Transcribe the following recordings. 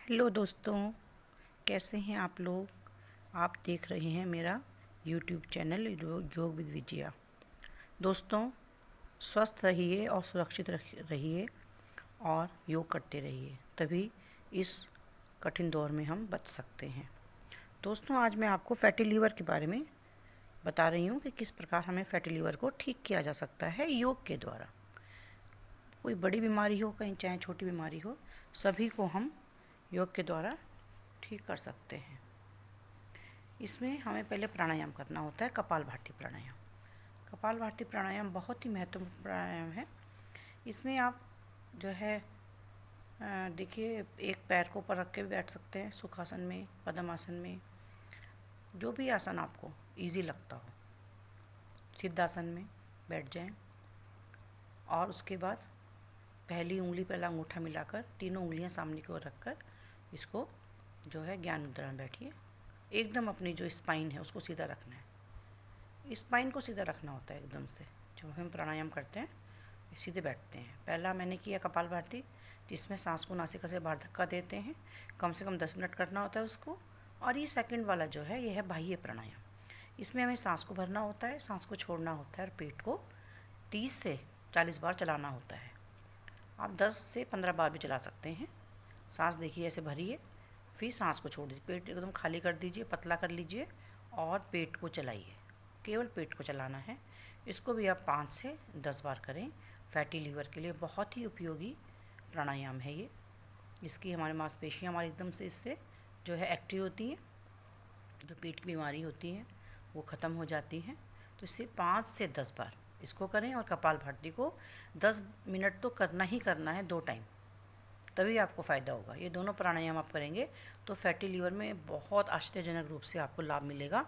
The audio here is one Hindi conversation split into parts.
हेलो दोस्तों, कैसे हैं आप लोग। आप देख रहे हैं मेरा यूट्यूब चैनल योग विद विजया। दोस्तों, स्वस्थ रहिए और सुरक्षित रहिए और योग करते रहिए, तभी इस कठिन दौर में हम बच सकते हैं। दोस्तों, आज मैं आपको फैटी लीवर के बारे में बता रही हूँ कि किस प्रकार हमें फैटी लीवर को ठीक किया जा सकता है योग के द्वारा। कोई बड़ी बीमारी हो, कहीं चाहे छोटी बीमारी हो, सभी को हम योग के द्वारा ठीक कर सकते हैं। इसमें हमें पहले प्राणायाम करना होता है, कपालभाति प्राणायाम। कपालभाति प्राणायाम बहुत ही महत्वपूर्ण प्राणायाम है। इसमें आप जो है देखिए, एक पैर को ऊपर रख के भी बैठ सकते हैं, सुखासन में, पद्मासन में, जो भी आसन आपको इजी लगता हो। सिद्धासन में बैठ जाएं और उसके बाद पहली उंगली पहला अंगूठा मिलाकर तीनों उंगलियां सामने की ओर रखकर इसको जो है ज्ञान मुद्रा में बैठिए। एकदम अपनी जो स्पाइन है उसको सीधा रखना है। स्पाइन को सीधा रखना होता है एकदम से। जब हम प्राणायाम करते हैं सीधे बैठते हैं। पहला मैंने किया कपालभाति, जिसमें सांस को नासिका से बाहर धक्का देते हैं। कम से कम 10 मिनट करना होता है उसको। और ये सेकंड वाला जो है ये है बाह्य प्राणायाम। इसमें हमें सांस को भरना होता है, सांस को छोड़ना होता है और पेट को 30 से 40 बार चलाना होता है। आप 10 से 15 बार भी चला सकते हैं। सांस देखिए ऐसे भरिए, फिर सांस को छोड़ दीजिए, पेट एकदम खाली कर दीजिए, पतला कर लीजिए और पेट को चलाइए। केवल पेट को चलाना है। इसको भी आप 5 से 10 बार करें। फैटी लीवर के लिए बहुत ही उपयोगी प्राणायाम है ये। इसकी हमारी मांसपेशियाँ हमारी एकदम से इससे जो है एक्टिव होती हैं। जो पेट की बीमारी होती है वो ख़त्म हो जाती हैं। तो इससे 5 से 10 बार इसको करें। और कपालभाति को 10 मिनट तो करना ही करना है, 2 टाइम, तभी आपको फ़ायदा होगा। ये दोनों प्राणायाम आप करेंगे तो फैटी लीवर में बहुत आश्चर्यजनक रूप से आपको लाभ मिलेगा।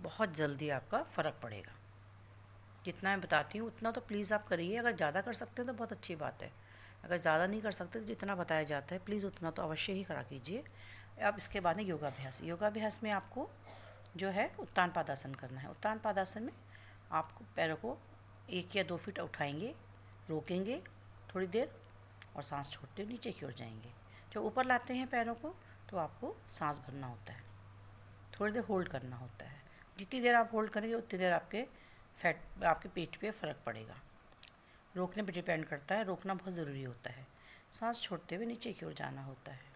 बहुत जल्दी आपका फ़र्क पड़ेगा। जितना मैं बताती हूँ उतना तो प्लीज़ आप करिए। अगर ज़्यादा कर सकते हैं तो बहुत अच्छी बात है। अगर ज़्यादा नहीं कर सकते तो जितना बताया जाता है प्लीज़ उतना तो अवश्य ही करा कीजिए। अब इसके बाद में योगाभ्यास। योगाभ्यास में आपको जो है उत्तान पादासन करना है। उत्तान पादासन में आपको पैरों को 1 या 2 फीट उठाएंगे, रोकेंगे थोड़ी देर और सांस छोड़ते हुए नीचे की ओर जाएंगे। जब ऊपर लाते हैं पैरों को तो आपको सांस भरना होता है, थोड़ी देर होल्ड करना होता है। जितनी देर आप होल्ड करेंगे उतनी देर आपके पेट पे फ़र्क पड़ेगा। रोकने पे डिपेंड करता है, रोकना बहुत ज़रूरी होता है। सांस छोड़ते हुए नीचे की ओर जाना होता है।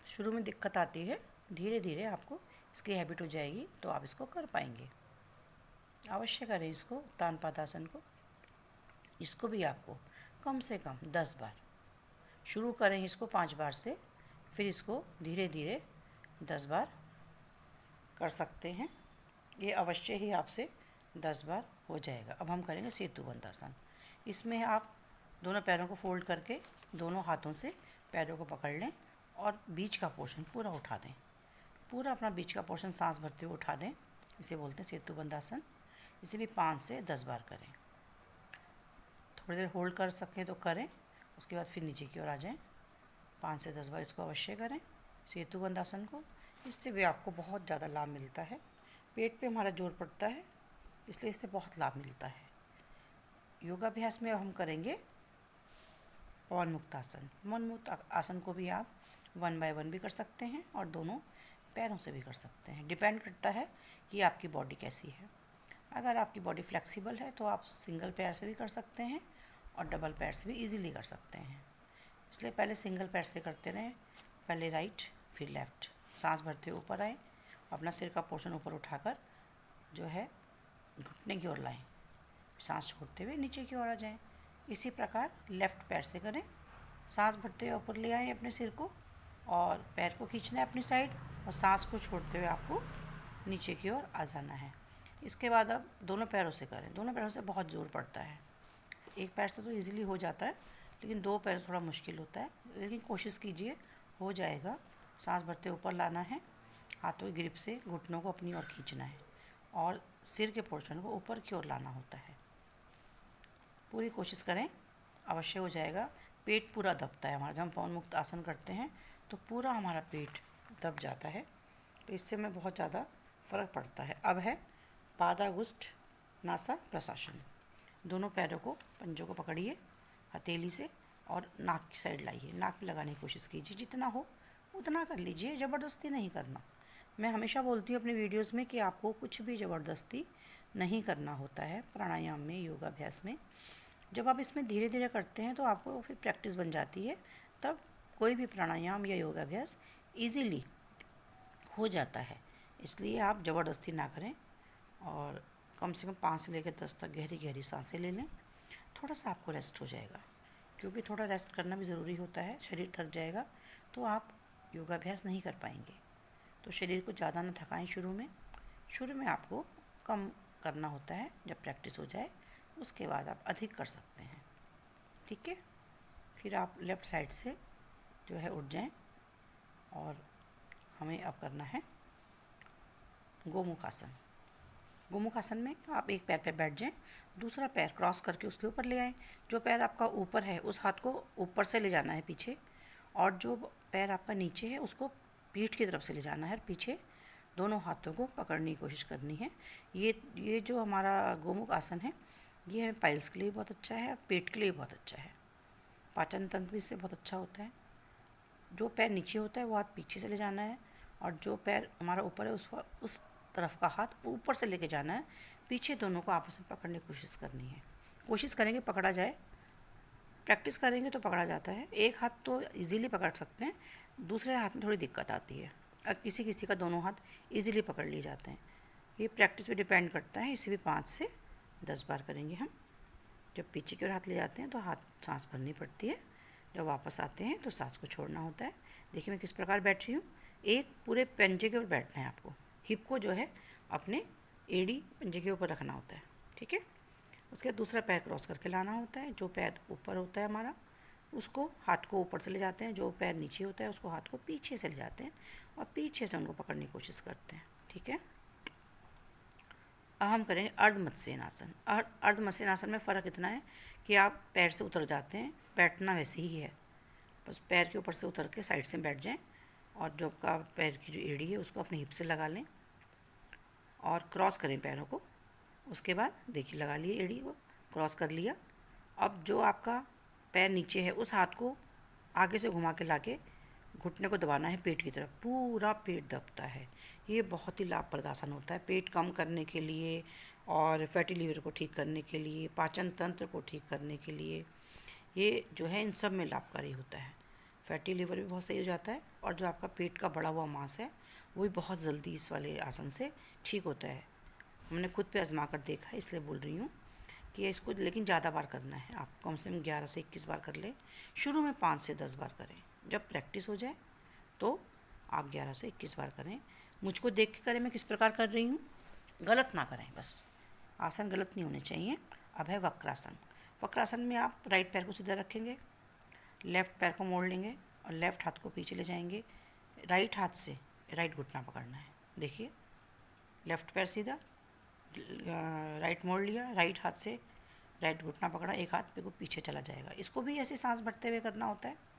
शुरू में दिक्कत आती है, धीरे धीरे आपको इसकी हैबिट हो जाएगी तो आप इसको कर पाएंगे। अवश्य करें इसको, उत्तान पादासन को। इसको भी आपको कम से कम 10 बार शुरू करें, इसको 5 बार से, फिर इसको धीरे धीरे 10 बार कर सकते हैं। ये अवश्य ही आपसे 10 बार हो जाएगा। अब हम करेंगे सेतु बंधासन। इसमें आप दोनों पैरों को फोल्ड करके दोनों हाथों से पैरों को पकड़ लें और बीच का पोर्शन पूरा उठा दें। पूरा अपना बीच का पोर्शन सांस भरते हुए उठा दें। इसे बोलते हैं सेतु बंधासन। इसे भी 5 से 10 बार करें। थोड़ी देर होल्ड कर सकें तो करें, उसके बाद फिर नीचे की ओर आ जाएं। 5 से 10 बार इसको अवश्य करें, सेतु बंधासन को। इससे भी आपको बहुत ज़्यादा लाभ मिलता है। पेट पे हमारा जोर पड़ता है, इसलिए इससे बहुत लाभ मिलता है। योगाभ्यास में अब हम करेंगे पवन मुक्त आसन। पवन मुक्त आसन को भी आप 1 बाय 1 भी कर सकते हैं और दोनों पैरों से भी कर सकते हैं। डिपेंड करता है कि आपकी बॉडी कैसी है। अगर आपकी बॉडी फ्लेक्सिबल है तो आप सिंगल पैर से भी कर सकते हैं और डबल पैर से भी इजीली कर सकते हैं। इसलिए पहले सिंगल पैर से करते रहें, पहले राइट फिर लेफ़्ट। सांस भरते हुए ऊपर आए, अपना सिर का पोर्शन ऊपर उठाकर जो है घुटने की ओर लाएं, सांस छोड़ते हुए नीचे की ओर आ जाएं। इसी प्रकार लेफ़्ट पैर से करें। सांस भरते हुए ऊपर ले आएँ अपने सिर को और पैर को खींचना है अपनी साइड और सांस को छोड़ते हुए आपको नीचे की ओर आ जाना है। इसके बाद अब दोनों पैरों से करें। दोनों पैरों से बहुत ज़ोर पड़ता है। एक पैर से तो इजीली हो जाता है, लेकिन 2 पैर थोड़ा मुश्किल होता है, लेकिन कोशिश कीजिए, हो जाएगा। सांस भरते ऊपर लाना है, हाथों की ग्रिप से घुटनों को अपनी ओर खींचना है और सिर के पोर्शन को ऊपर की ओर लाना होता है। पूरी कोशिश करें, अवश्य हो जाएगा। पेट पूरा दबता है हमारा। जब हम पवन मुक्त आसन करते हैं तो पूरा हमारा पेट दब जाता है, तो इससे हमें बहुत ज़्यादा फ़र्क पड़ता है। अब है पादागुष्ठ नासा प्रशासन। दोनों पैरों को, पंजों को पकड़िए हथेली से और नाक की साइड लाइए, नाक पे लगाने की कोशिश कीजिए, जितना हो उतना कर लीजिए, ज़बरदस्ती नहीं करना। मैं हमेशा बोलती हूँ अपने वीडियोस में कि आपको कुछ भी ज़बरदस्ती नहीं करना होता है प्राणायाम में, योगाभ्यास में। जब आप इसमें धीरे धीरे करते हैं तो आपको फिर प्रैक्टिस बन जाती है, तब कोई भी प्राणायाम या योगाभ्यास इजीली हो जाता है। इसलिए आप ज़बरदस्ती ना करें और कम से कम 5 से लेकर 10 तक गहरी गहरी सांसें ले लें। थोड़ा सा आपको रेस्ट हो जाएगा, क्योंकि थोड़ा रेस्ट करना भी ज़रूरी होता है। शरीर थक जाएगा तो आप योगाभ्यास नहीं कर पाएंगे। तो शरीर को ज़्यादा ना थकाएं शुरू में आपको कम करना होता है। जब प्रैक्टिस हो जाए उसके बाद आप अधिक कर सकते हैं, ठीक है। फिर आप लेफ़्ट साइड से जो है उठ जाएं और हमें अब करना है गोमुख आसन। गोमुख आसन में आप एक पैर पे बैठ जाएं, दूसरा पैर क्रॉस करके उसके ऊपर ले आएं। जो पैर आपका ऊपर है उस हाथ को ऊपर से ले जाना है पीछे, और जो पैर आपका नीचे है उसको पीठ की तरफ से ले जाना है, पीछे दोनों हाथों को पकड़ने की कोशिश करनी है। ये जो हमारा गोमुख आसन है, ये पाइल्स के लिए बहुत अच्छा है, पेट के लिए बहुत अच्छा है, पाचन तंत्र भी इससे बहुत अच्छा होता है। जो पैर नीचे होता है वो हाथ पीछे से ले जाना है, और जो पैर हमारा ऊपर है उस तरफ का हाथ ऊपर से लेके जाना है, पीछे दोनों को आपस में पकड़ने की कोशिश करनी है। कोशिश करेंगे पकड़ा जाए, प्रैक्टिस करेंगे तो पकड़ा जाता है। एक हाथ तो इजीली पकड़ सकते हैं, दूसरे हाथ में थोड़ी दिक्कत आती है। किसी किसी का दोनों हाथ इजीली पकड़ लिए जाते हैं। ये प्रैक्टिस पे डिपेंड करता है। इसे भी 5 से 10 बार करेंगे हम। जब पीछे की ओर हाथ ले जाते हैं तो हाथ सांस भरनी पड़ती है, जब वापस आते हैं तो सांस को छोड़ना होता है। देखिए मैं किस प्रकार बैठ रही हूँ। एक पूरे पंजे के ऊपर बैठना है आपको, हिप को जो है अपने एड़ी पंजे के ऊपर रखना होता है, ठीक है। उसके बाद दूसरा पैर क्रॉस करके लाना होता है। जो पैर ऊपर होता है हमारा, उसको हाथ को ऊपर से ले जाते हैं, जो पैर नीचे होता है उसको हाथ को पीछे से ले जाते हैं और पीछे से उनको पकड़ने की कोशिश करते हैं, ठीक है। अब हम करेंगे अर्ध मत्स्यनासन। अर्ध मत्स्यनासन में फ़र्क इतना है कि आप पैर से उतर जाते हैं, बैठना वैसे ही है, बस पैर के ऊपर से उतर के साइड से बैठ जाएं, और जो आपका पैर की जो एड़ी है उसको अपने हिप से लगा लें और क्रॉस करें पैरों को। उसके बाद देखिए लगा लिए एड़ी को, क्रॉस कर लिया। अब जो आपका पैर नीचे है उस हाथ को आगे से घुमा के लाके घुटने को दबाना है पेट की तरफ। पूरा पेट दबता है। ये बहुत ही लाभप्रद आसन होता है पेट कम करने के लिए और फैटी लीवर को ठीक करने के लिए, पाचन तंत्र को ठीक करने के लिए। ये जो है इन सब में लाभकारी होता है। फैटी लीवर भी बहुत सही हो जाता है, और जो आपका पेट का बढ़ा हुआ मांस है वो भी बहुत जल्दी इस वाले आसन से ठीक होता है। हमने खुद पे आजमा कर देखा है, इसलिए बोल रही हूँ कि इसको लेकिन ज़्यादा बार करना है। आप कम से कम 11 से 21 बार कर लें। शुरू में 5 से 10 बार करें, जब प्रैक्टिस हो जाए तो आप 11 से 21 बार करें। मुझको देख के करें मैं किस प्रकार कर रही हूँ, गलत ना करें, बस आसन गलत नहीं होने चाहिए। अब है वक्रासन। वक्रासन में आप राइट पैर को सीधा रखेंगे, लेफ़्ट पैर को मोड़ लेंगे और लेफ़्ट हाथ को पीछे ले जाएंगे। राइट हाथ से राइट घुटना पकड़ना है। देखिए लेफ़्ट पैर सीधा, राइट मोड़ लिया, राइट हाथ से राइट घुटना पकड़ा, एक हाथ पे को पीछे चला जाएगा। इसको भी ऐसे सांस भरते हुए करना होता है।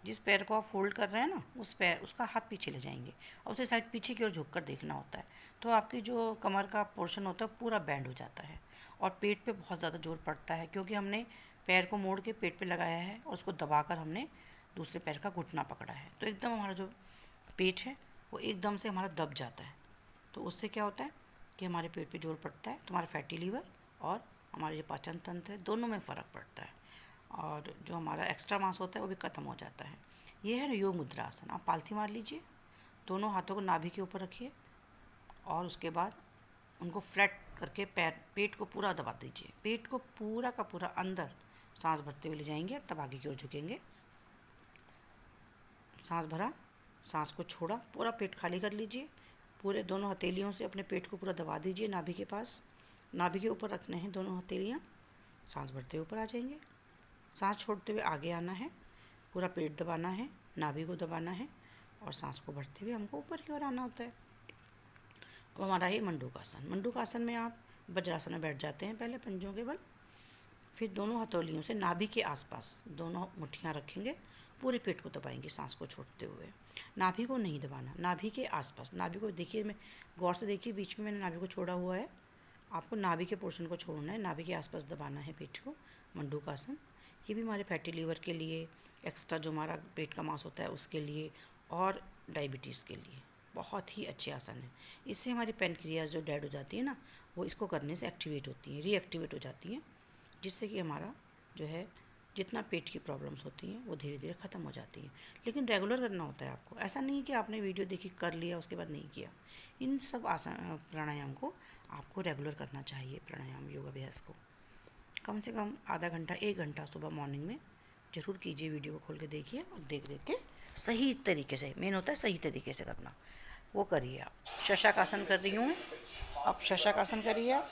जिस पैर को आप फोल्ड कर रहे हैं ना, उस पैर उसका हाथ पीछे ले जाएंगे और उसे साइड पीछे की ओर झुक कर देखना होता है। तो आपकी जो कमर का पोर्शन होता है पूरा बैंड हो जाता है और पेट पे बहुत ज़्यादा जोर पड़ता है, क्योंकि हमने पैर को मोड़ के पेट पे लगाया है और उसको दबाकर हमने दूसरे पैर का घुटना पकड़ा है। तो एकदम हमारा जो पेट है वो एकदम से हमारा दब जाता है। तो उससे क्या होता है कि हमारे पेट पे जोर पड़ता है, तो हमारा फैटी लीवर और हमारे जो पाचन तंत्र है दोनों में फ़र्क पड़ता है, और जो हमारा एक्स्ट्रा मांस होता है वो भी ख़त्म हो जाता है। ये है योग मुद्रा आसन। आप पालथी मार लीजिए, दोनों हाथों को नाभि के ऊपर रखिए और उसके बाद उनको फ्लैट करके पेट को पूरा दबा दीजिए। पेट को पूरा का पूरा अंदर सांस भरते हुए ले जाएंगे, तब आगे की ओर झुकेंगे। सांस भरा, सांस को छोड़ा, पूरा पेट खाली कर लीजिए। पूरे दोनों हथेलियों से अपने पेट को पूरा दबा दीजिए नाभि के पास। नाभि के ऊपर रखने हैं दोनों हथेलियाँ। सांस भरते हुए ऊपर आ जाएंगे, सांस छोड़ते हुए आगे आना है, पूरा पेट दबाना है, नाभि को दबाना है और सांस को भरते हुए हमको ऊपर की ओर आना होता है। अब हमारा है मंडूकासन। मंडूकासन में आप वज्रासन में बैठ जाते हैं पहले पंजों के बल, फिर दोनों हथेलियों से नाभि के आसपास दोनों मुट्ठियाँ रखेंगे, पूरे पेट को दबाएंगे सांस को छोड़ते हुए। नाभि को नहीं दबाना, नाभि के आसपास। नाभि को देखिए, मैं गौर से देखिए, बीच में मैंने नाभि को छोड़ा हुआ है। आपको नाभि के पोर्शन को छोड़ना है, नाभि के आसपास दबाना है पेट को। मंडूकासन। ये भी हमारे फैटी लीवर के लिए, एक्स्ट्रा जो हमारा पेट का मांस होता है उसके लिए, और डायबिटीज़ के लिए बहुत ही अच्छे आसन है। इससे हमारी पेनक्रियाज जो डेड हो जाती है ना, वो इसको करने से एक्टिवेट होती है, रीएक्टिवेट हो जाती है, जिससे कि हमारा जो है जितना पेट की प्रॉब्लम्स होती हैं वो धीरे धीरे ख़त्म हो जाती हैं। लेकिन रेगुलर करना होता है आपको, ऐसा नहीं कि आपने वीडियो देखी कर लिया उसके बाद नहीं किया। इन सब आसन प्राणायाम को आपको रेगुलर करना चाहिए। प्राणायाम योग अभ्यास को कम से कम आधा घंटा 1 घंटा सुबह मॉर्निंग में ज़रूर कीजिए। वीडियो को खोल के देखिए और देख देख के सही तरीके से, मेन होता है सही तरीके से करना, वो करिए। आप शशाक आसन कर रही हूँ मैं, आप शशाक आसन करिए। आप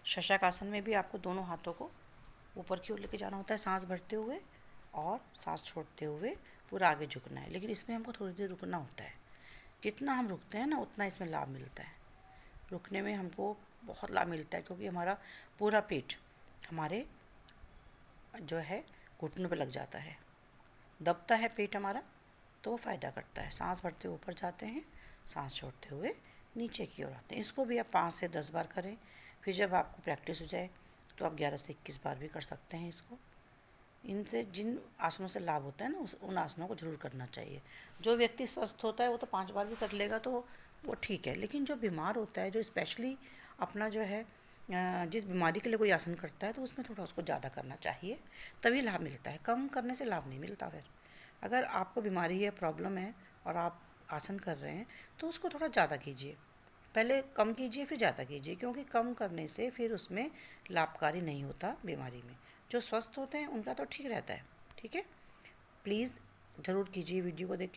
शशाक आसन में भी आपको दोनों हाथों को ऊपर की ओर लेके जाना होता है, सांस भरते हुए और सांस छोड़ते हुए पूरा आगे झुकना है। लेकिन इसमें हमको थोड़ी देर रुकना होता है। जितना हम रुकते हैं ना उतना इसमें लाभ मिलता है। रुकने में हमको बहुत लाभ मिलता है, क्योंकि हमारा पूरा पेट हमारे जो है घुटनों पे लग जाता है, दबता है पेट हमारा, तो वो फ़ायदा करता है। सांस भरते हुए ऊपर जाते हैं, सांस छोड़ते हुए नीचे की ओर आते हैं। इसको भी आप 5 से 10 बार करें। फिर जब आपको प्रैक्टिस हो जाए तो आप 11 से 21 बार भी कर सकते हैं इसको। इनसे जिन आसनों से लाभ होता है ना, उन आसनों को ज़रूर करना चाहिए। जो व्यक्ति स्वस्थ होता है वो तो 5 बार भी कर लेगा तो वो ठीक है। लेकिन जो बीमार होता है, जो स्पेशली अपना जो है जिस बीमारी के लिए कोई आसन करता है, तो उसमें थोड़ा उसको ज़्यादा करना चाहिए, तभी लाभ मिलता है। कम करने से लाभ नहीं मिलता। फिर अगर आपको बीमारी है, प्रॉब्लम है और आप आसन कर रहे हैं तो उसको थोड़ा ज़्यादा कीजिए। पहले कम कीजिए फिर ज़्यादा कीजिए, क्योंकि कम करने से फिर उसमें लाभकारी नहीं होता बीमारी में। जो स्वस्थ होते हैं उनका तो ठीक रहता है। ठीक है, प्लीज़ ज़रूर कीजिए, वीडियो को देख